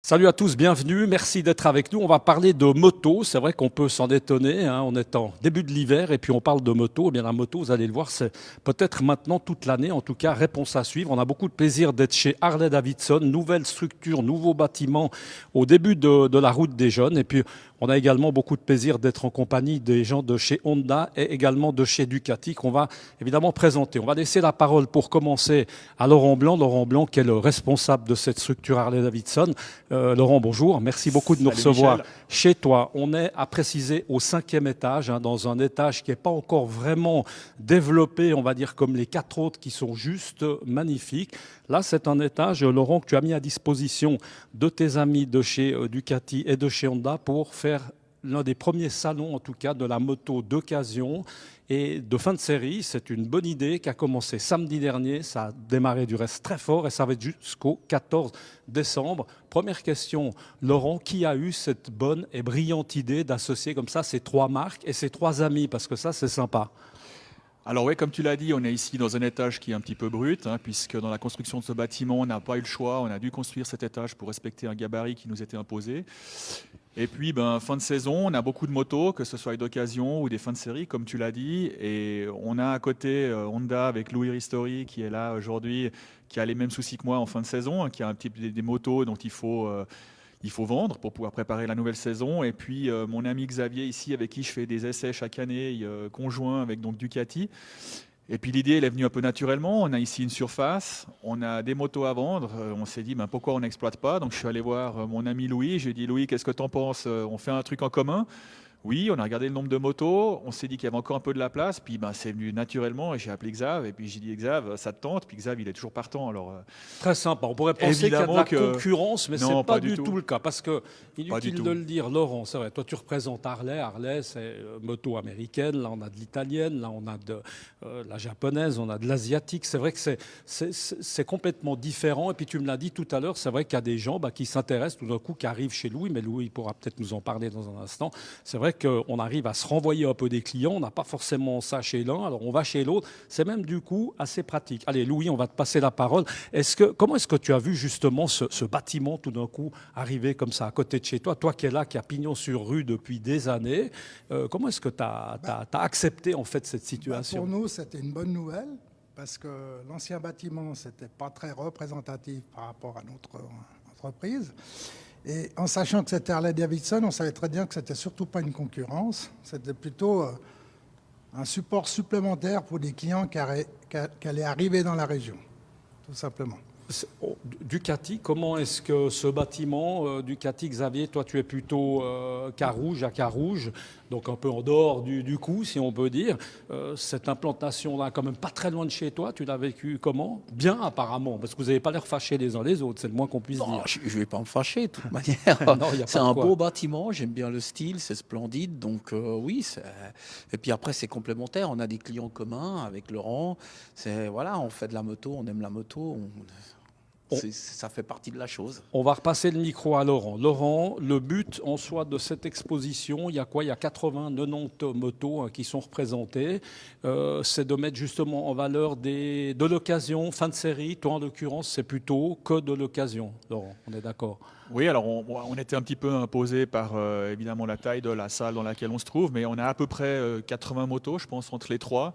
Salut à tous, bienvenue, merci d'être avec nous. On va parler de moto. C'est vrai qu'on peut s'en étonner, hein. On est en début de l'hiver et puis on parle de moto. Eh bien, la moto, vous allez le voir, c'est peut-être maintenant toute l'année. En tout cas, réponse à suivre. On a beaucoup de plaisir d'être chez Harley-Davidson. Nouvelle structure, nouveau bâtiment au début de la route des jeunes. Et puis, on a également beaucoup de plaisir d'être en compagnie des gens de chez Honda et également de chez Ducati qu'on va évidemment présenter. On va laisser la parole pour commencer à Laurent Blanc. Laurent Blanc, qui est le responsable de cette structure Harley-Davidson. Laurent, bonjour. Merci beaucoup de nous Salut recevoir Michel. chez toi. On est, à préciser, au 5e étage, hein, dans un étage qui n'est pas encore vraiment développé, on va dire, comme les 4 autres qui sont juste magnifiques. Là, c'est un étage, Laurent, que tu as mis à disposition de tes amis de chez Ducati et de chez Honda pour faire l'un des premiers salons, en tout cas, de la moto d'occasion et de fin de série. C'est une bonne idée qui a commencé samedi dernier. Ça a démarré du reste très fort et ça va être jusqu'au 14 décembre. Première question, Laurent, qui a eu cette bonne et brillante idée d'associer comme ça ces 3 marques et ces 3 amis? Parce que ça, c'est sympa. Alors oui, comme tu l'as dit, on est ici dans un étage qui est un petit peu brut, hein, puisque dans la construction de ce bâtiment, on n'a pas eu le choix, on a dû construire cet étage pour respecter un gabarit qui nous était imposé. Et puis, fin de saison, on a beaucoup de motos, que ce soit d'occasion ou des fins de série, comme tu l'as dit. Et on a à côté Honda avec Louis Ristori qui est là aujourd'hui, qui a les mêmes soucis que moi en fin de saison, hein, qui a un petit peu des motos dont il faut vendre pour pouvoir préparer la nouvelle saison. Et puis mon ami Xavier ici, avec qui je fais des essais chaque année, conjoints avec donc Ducati. Et puis l'idée, elle est venue un peu naturellement. On a ici une surface, on a des motos à vendre. On s'est dit, pourquoi on n'exploite pas? Donc je suis allé voir mon ami Louis. J'ai dit, Louis, qu'est-ce que tu en penses? On fait un truc en commun? Oui, on a regardé le nombre de motos, on s'est dit qu'il y avait encore un peu de la place, puis c'est venu naturellement et j'ai appelé Xav et puis j'ai dit Xav, ça te tente? Puis Xav, il est toujours partant. Alors Très sympa. On pourrait penser qu'il y a de évidemment la que concurrence, mais c'est non, pas pas du du tout tout, le cas. Parce que, pas du inutile de tout. le dire, Laurent, c'est vrai, toi tu représentes Harley. Harley, c'est moto américaine. Là, on a de l'italienne. Là, on a de la japonaise. On a de l'asiatique. C'est vrai que c'est complètement différent. Et puis, tu me l'as dit tout à l'heure, c'est vrai qu'il y a des gens qui s'intéressent tout d'un coup, qui arrivent chez Louis. Mais Louis pourra peut-être nous en parler dans un instant. C'est vrai qu'on arrive à se renvoyer un peu des clients. On n'a pas forcément ça chez l'un. Alors, on va chez l'autre. C'est même du coup assez pratique. Allez, Louis, on va te passer la parole. Comment est-ce que tu as vu justement ce bâtiment tout d'un coup arriver comme ça à côté de chez toi, toi qui es là, qui a pignon sur rue depuis des années, comment est-ce que tu as, accepté en fait cette Pour situation? nous, c'était une bonne nouvelle parce que l'ancien bâtiment, c'était pas très représentatif par rapport à notre entreprise. Et en sachant que c'était Harley-Davidson, on savait très bien que c'était surtout pas une concurrence, c'était plutôt un support supplémentaire pour des clients qui allaient arriver dans la région, tout simplement. Ducati, comment est-ce que ce bâtiment, Ducati, Xavier, toi tu es plutôt Carouge à Carouge, donc un peu en dehors du coup, si on peut dire. Cette implantation-là, quand même pas très loin de chez toi, tu l'as vécu comment? Bien apparemment, parce que vous n'avez pas l'air fâchés les uns les autres, c'est le moins qu'on puisse Non, dire. je ne vais pas me fâcher, de toute manière. Non, il n'y a C'est pas de un quoi. beau bâtiment, j'aime bien le style, c'est splendide. Donc oui, et puis après c'est complémentaire. On a des clients communs avec Laurent. Voilà, on fait de la moto, on aime la moto. Ça fait partie de la chose. On va repasser le micro à Laurent. Laurent, le but en soi de cette exposition, il y a quoi? Il y a 80, 90 motos hein, qui sont représentées. C'est de mettre justement en valeur de l'occasion, fin de série. Toi, en l'occurrence, c'est plutôt que de l'occasion. Laurent, on est d'accord? Oui, alors on était un petit peu imposé par évidemment la taille de la salle dans laquelle on se trouve, mais on a à peu près 80 motos, je pense, entre les trois.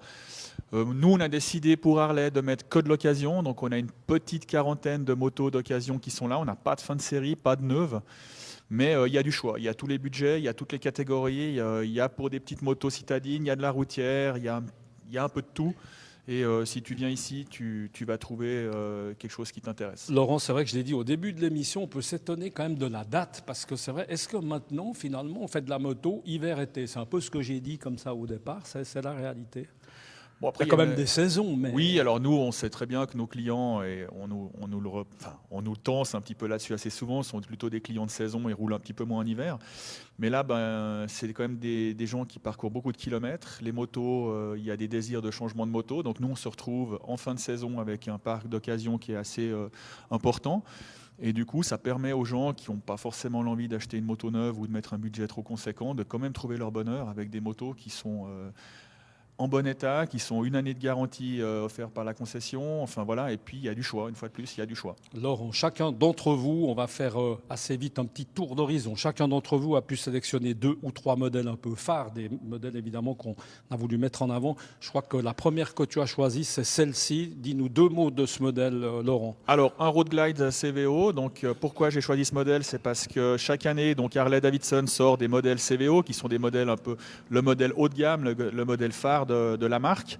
Nous, on a décidé pour Harley de mettre que de l'occasion, donc on a une petite quarantaine de motos d'occasion qui sont là. On n'a pas de fin de série, pas de neuve, mais il y a du choix. Il y a tous les budgets, il y a toutes les catégories. Il y a pour des petites motos citadines, il y a de la routière, il y a un peu de tout. Et si tu viens ici, tu vas trouver quelque chose qui t'intéresse. Laurent, c'est vrai que je l'ai dit au début de l'émission, on peut s'étonner quand même de la date, parce que c'est vrai, est-ce que maintenant, finalement, on fait de la moto hiver-été? C'est un peu ce que j'ai dit comme ça au départ, c'est la réalité. Bon, Il y après, a quand même des saisons, mais... oui, alors nous, on sait très bien que nos clients, et on nous tense un petit peu là-dessus assez souvent, sont plutôt des clients de saison et roulent un petit peu moins en hiver. Mais là, c'est quand même des gens qui parcourent beaucoup de kilomètres. Les motos, il y a des désirs de changement de moto. Donc nous, on se retrouve en fin de saison avec un parc d'occasion qui est assez important. Et du coup, ça permet aux gens qui n'ont pas forcément l'envie d'acheter une moto neuve ou de mettre un budget trop conséquent de quand même trouver leur bonheur avec des motos qui sont en bon état, qui sont 1 année de garantie offerte par la concession. Enfin voilà, et puis il y a du choix, une fois de plus, il y a du choix. Laurent, chacun d'entre vous, on va faire assez vite un petit tour d'horizon. Chacun d'entre vous a pu sélectionner 2 ou 3 modèles un peu phares, des modèles évidemment qu'on a voulu mettre en avant. Je crois que la première que tu as choisie, c'est celle-ci. Dis-nous 2 mots de ce modèle, Laurent. Alors, un Road Glide CVO. Donc, pourquoi j'ai choisi ce modèle? C'est parce que chaque année, donc Harley-Davidson sort des modèles CVO, qui sont des modèles un peu le modèle haut de gamme, le modèle phare de la marque.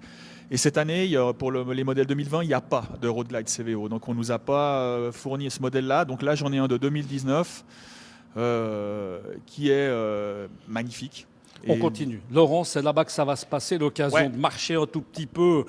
Et cette année, pour les modèles 2020, il n'y a pas de Road Glide CVO. Donc, on ne nous a pas fourni ce modèle-là. Donc là, j'en ai un de 2019 qui est magnifique. On continue. Laurent, c'est là-bas que ça va se passer, l'occasion de marcher un tout petit peu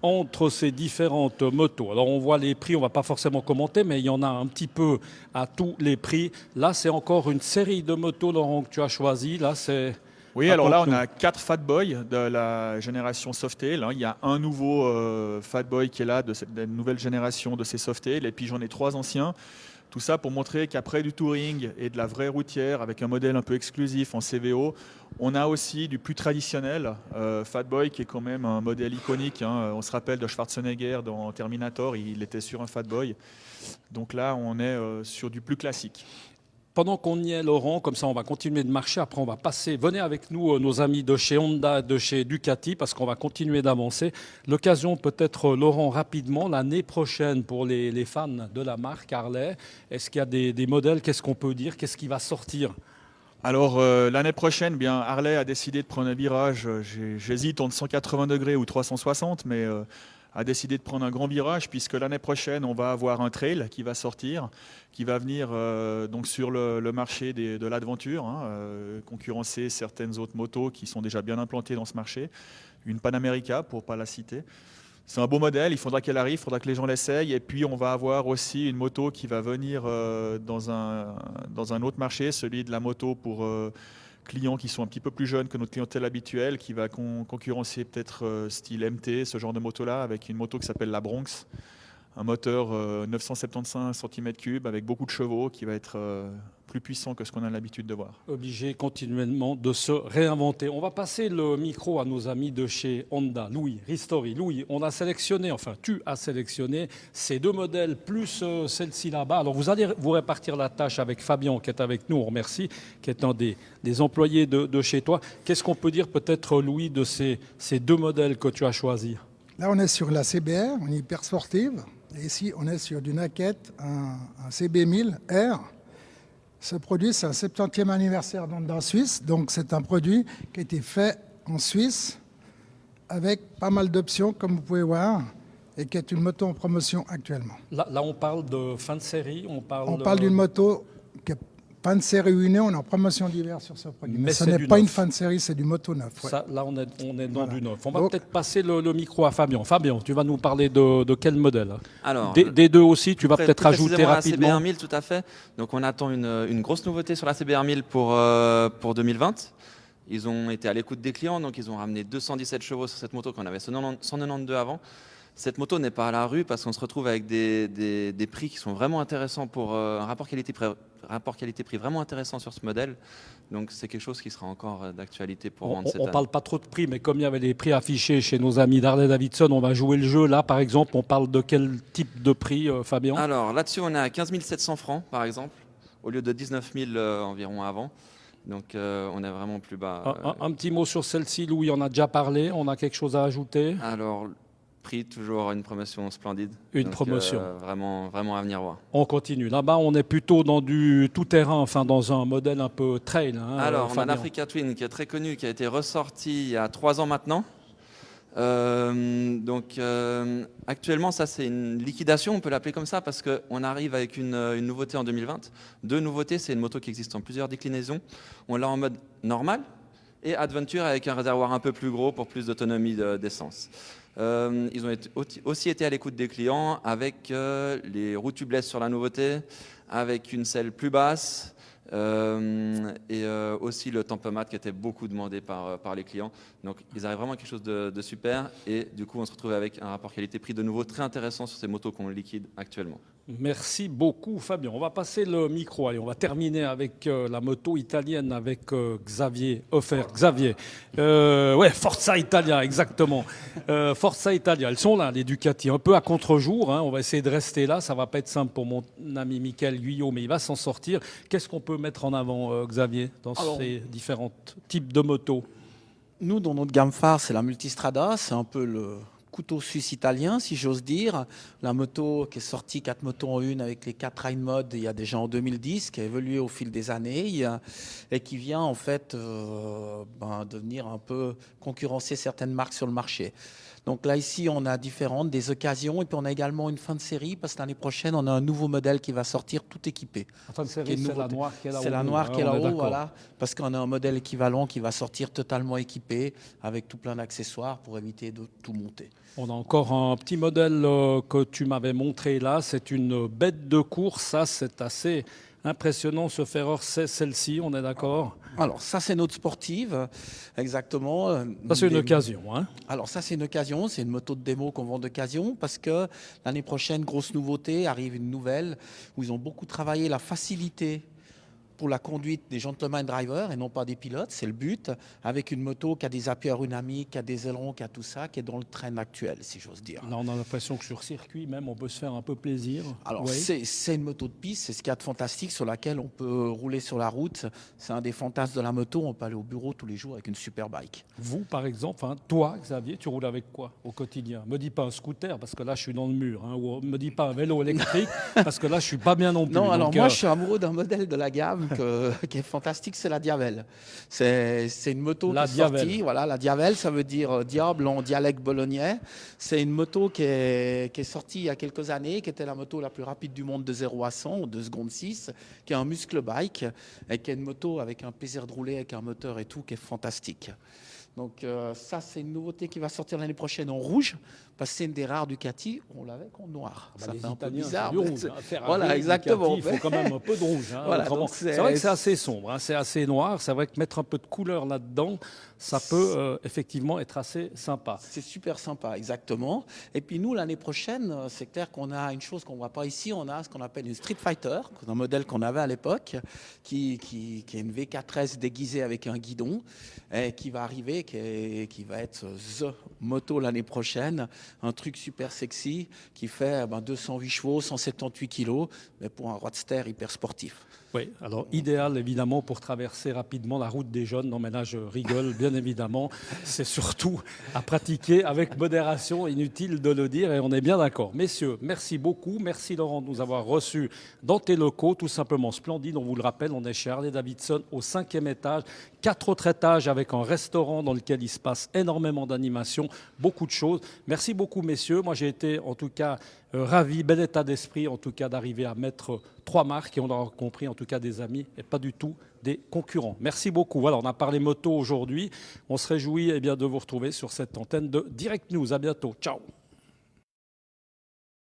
entre ces différentes motos. Alors on voit les prix, on ne va pas forcément commenter, mais il y en a un petit peu à tous les prix. Là, c'est encore une série de motos, Laurent, que tu as choisi. Là, c'est... Oui, alors là, on a 4 Fat Boy de la génération Softail. Il y a un nouveau Fat Boy qui est là, de cette nouvelle génération de ces Softail, et puis j'en ai 3 anciens. Tout ça pour montrer qu'après du touring et de la vraie routière, avec un modèle un peu exclusif en CVO, on a aussi du plus traditionnel. Fat Boy, qui est quand même un modèle iconique. On se rappelle de Schwarzenegger dans Terminator, il était sur un Fat Boy. Donc là, on est sur du plus classique. Pendant qu'on y est, Laurent, comme ça on va continuer de marcher, après on va passer, venez avec nous nos amis de chez Honda, de chez Ducati, parce qu'on va continuer d'avancer. L'occasion peut-être, Laurent, rapidement, l'année prochaine pour les fans de la marque Harley, est-ce qu'il y a des modèles, qu'est-ce qu'on peut dire, qu'est-ce qui va sortir ? Alors l'année prochaine, bien, Harley a décidé de prendre un virage, j'hésite entre 180 degrés ou 360, mais a décidé de prendre un grand virage, puisque l'année prochaine, on va avoir un trail qui va sortir, qui va venir donc sur le marché de l'aventure, concurrencer certaines autres motos qui sont déjà bien implantées dans ce marché. Une Panamerica, pour ne pas la citer. C'est un beau modèle, il faudra qu'elle arrive, il faudra que les gens l'essayent. Et puis, on va avoir aussi une moto qui va venir dans un autre marché, celui de la moto pour clients qui sont un petit peu plus jeunes que notre clientèle habituelle, qui va concurrencer peut-être style MT, ce genre de moto-là, avec une moto qui s'appelle la Bronx, un moteur 975 cm3 avec beaucoup de chevaux, qui va être plus puissant que ce qu'on a l'habitude de voir. Obligé continuellement de se réinventer. On va passer le micro à nos amis de chez Honda. Louis, Ristori. Louis, on a sélectionné, enfin tu as sélectionné ces 2 modèles plus celle-ci là-bas. Alors vous allez vous répartir la tâche avec Fabien qui est avec nous, on remercie, qui est un des employés de chez toi. Qu'est-ce qu'on peut dire peut-être, Louis, de ces 2 modèles que tu as choisis ? Là, on est sur la CBR, une hyper sportive. Et ici, on est sur du Naked, un CB1000R. Ce produit, c'est un 70e anniversaire d'Honda Suisse. Donc, c'est un produit qui a été fait en Suisse avec pas mal d'options, comme vous pouvez voir, et qui est une moto en promotion actuellement. Là on parle de fin de série, on parle d'une moto qui est fin de série unie, on est en promotion d'hiver sur ce produit. Mais ce c'est n'est du pas neuf. une fin de série, c'est du moto neuf. Ouais. Ça, là, on est dans Voilà. du neuf. On va Donc, peut-être passer le micro à Fabien. Fabien, tu vas nous parler de quel modèle ? Alors, des 2 aussi, tu vas plus peut-être ajouter précisément rapidement. la CBR 1000, tout à fait. Donc on attend une grosse nouveauté sur la CBR 1000 pour 2020. Ils ont été à l'écoute des clients, donc ils ont ramené 217 chevaux sur cette moto qu'on avait 192 avant. Cette moto n'est pas à la rue parce qu'on se retrouve avec des prix qui sont vraiment intéressants pour un rapport qualité-prix vraiment intéressant sur ce modèle. Donc c'est quelque chose qui sera encore d'actualité pour vendre cette On année. ne parle pas trop de prix, mais comme il y avait les prix affichés chez nos amis d'Harley-Davidson, on va jouer le jeu. Là, par exemple, on parle de quel type de prix, Fabien ? Alors là-dessus, on est à 15 700 francs, par exemple, au lieu de 19 000 environ avant. Donc on est vraiment plus bas. Un petit mot sur celle-ci, Louis, on a déjà parlé. On a quelque chose à ajouter ? Alors, prix, toujours une promotion splendide. Une Donc, promotion. Vraiment, vraiment à venir voir. On continue. Là-bas, on est plutôt dans du tout-terrain, enfin dans un modèle un peu trail. Alors, on a Fabien. l'Africa Twin qui est très connu, qui a été ressorti il y a 3 ans maintenant. Actuellement, ça c'est une liquidation, on peut l'appeler comme ça, parce qu'on arrive avec une nouveauté en 2020. 2 nouveautés, c'est une moto qui existe en plusieurs déclinaisons. On l'a en mode normal et Adventure avec un réservoir un peu plus gros pour plus d'autonomie d'essence. Ils ont aussi été à l'écoute des clients avec les roues tubeless sur la nouveauté, avec une selle plus basse, et aussi le tempomat qui était beaucoup demandé par les clients. Donc ils arrivent vraiment à quelque chose de super, et du coup on se retrouve avec un rapport qualité-prix de nouveau très intéressant sur ces motos qu'on liquide actuellement. Merci beaucoup, Fabien. On va passer le micro. Allez, on va terminer avec la moto italienne avec Xavier Hofer. Xavier, ouais, Forza Italia, exactement. Forza Italia, elles sont là, les Ducati, un peu à contre-jour. Hein. On va essayer de rester là. Ça va pas être simple pour mon ami Michael Guyot, mais il va s'en sortir. Qu'est-ce qu'on peut mettre en avant, Xavier, dans ces différents types de motos? Nous, dans notre gamme phare, c'est la Multistrada. C'est un peu le couteau suisse italien, si j'ose dire. La moto qui est sortie, 4 motos en une avec les 4 ride mode, il y a déjà en 2010, qui a évolué au fil des années et qui vient en fait devenir un peu concurrencer certaines marques sur le marché. Donc là, ici, on a des occasions et puis on a également une fin de série parce que l'année prochaine, on a un nouveau modèle qui va sortir tout équipé. La fin de série, c'est la noire qui est là-haut. C'est la noire qui est on est là-haut, d'accord. voilà. Parce qu'on a un modèle équivalent qui va sortir totalement équipé avec tout plein d'accessoires pour éviter de tout monter. On a encore un petit modèle que tu m'avais montré là. C'est une bête de course. Ça, c'est assez impressionnant. Ce Ferrer, c'est celle-ci, on est d'accord? Alors, ça, c'est notre sportive, exactement. Ça, c'est une occasion. Hein. Alors, ça, c'est une occasion. C'est une moto de démo qu'on vend d'occasion parce que l'année prochaine, grosse nouveauté, arrive une nouvelle où ils ont beaucoup travaillé la facilité pour la conduite des gentleman drivers et non pas des pilotes, c'est le but, avec une moto qui a des appuis aérodynamiques, qui a des ailerons, qui a tout ça, qui est dans le train actuel, si j'ose dire. Là, on a l'impression que sur circuit, même, on peut se faire un peu plaisir. Alors, oui. c'est une moto de piste, c'est ce qu'il y a de fantastique sur laquelle on peut rouler sur la route. C'est un des fantasmes de la moto, on peut aller au bureau tous les jours avec une super bike. Vous, par exemple, hein, toi, Xavier, tu roules avec quoi au quotidien? Me dis pas un scooter, parce que là, je suis dans le mur. Hein, ou me dis pas un vélo électrique, parce que là, je suis pas bien non plus. Non, alors donc, moi, je suis amoureux d'un modèle de la gamme qui est fantastique, c'est la Diavel. C'est une moto qui est sortie. Voilà, la Diavel, ça veut dire diable en dialecte bolognais. C'est une moto qui est sortie il y a quelques années, qui était la moto la plus rapide du monde de 0 à 100 en 2 secondes 6, qui est un muscle bike, et qui est une moto avec un plaisir de rouler, avec un moteur et tout, qui est fantastique. Donc ça, c'est une nouveauté qui va sortir l'année prochaine en rouge, parce que c'est une des rares Ducati, on l'avait en noir. Bah, ça les fait un peu Italiens, bizarre. c'est du rouge, hein. Ferrari, Voilà, exactement. Ducati, il faut quand même un peu de rouge. Hein, Voilà, c'est vrai que c'est assez sombre, hein, c'est assez noir. C'est vrai que mettre un peu de couleur là-dedans, ça peut effectivement être assez sympa. C'est super sympa, exactement. Et puis nous, l'année prochaine, c'est clair qu'on a une chose qu'on ne voit pas ici, on a ce qu'on appelle une Street Fighter, un modèle qu'on avait à l'époque, qui est une V4S déguisée avec un guidon, et qui va arriver, qui va être The Moto l'année prochaine, un truc super sexy, qui fait 208 chevaux, 178 kilos, mais pour un roadster hyper sportif. Oui, alors idéal évidemment pour traverser rapidement la route des jeunes. Non mais là je rigole bien évidemment. C'est surtout à pratiquer avec modération, inutile de le dire et on est bien d'accord. Messieurs, merci beaucoup. Merci Laurent de nous avoir reçus dans tes locaux, tout simplement splendide. On vous le rappelle, on est chez Harley-Davidson au 5e étage. 4 autres étages avec un restaurant dans lequel il se passe énormément d'animations, beaucoup de choses. Merci beaucoup messieurs. Moi j'ai été en tout cas ravi, bel état d'esprit en tout cas d'arriver à mettre 3 marques et on aura compris en tout cas des amis et pas du tout des concurrents. Merci beaucoup. Voilà, on a parlé moto aujourd'hui. On se réjouit de vous retrouver sur cette antenne de Direct News. À bientôt. Ciao.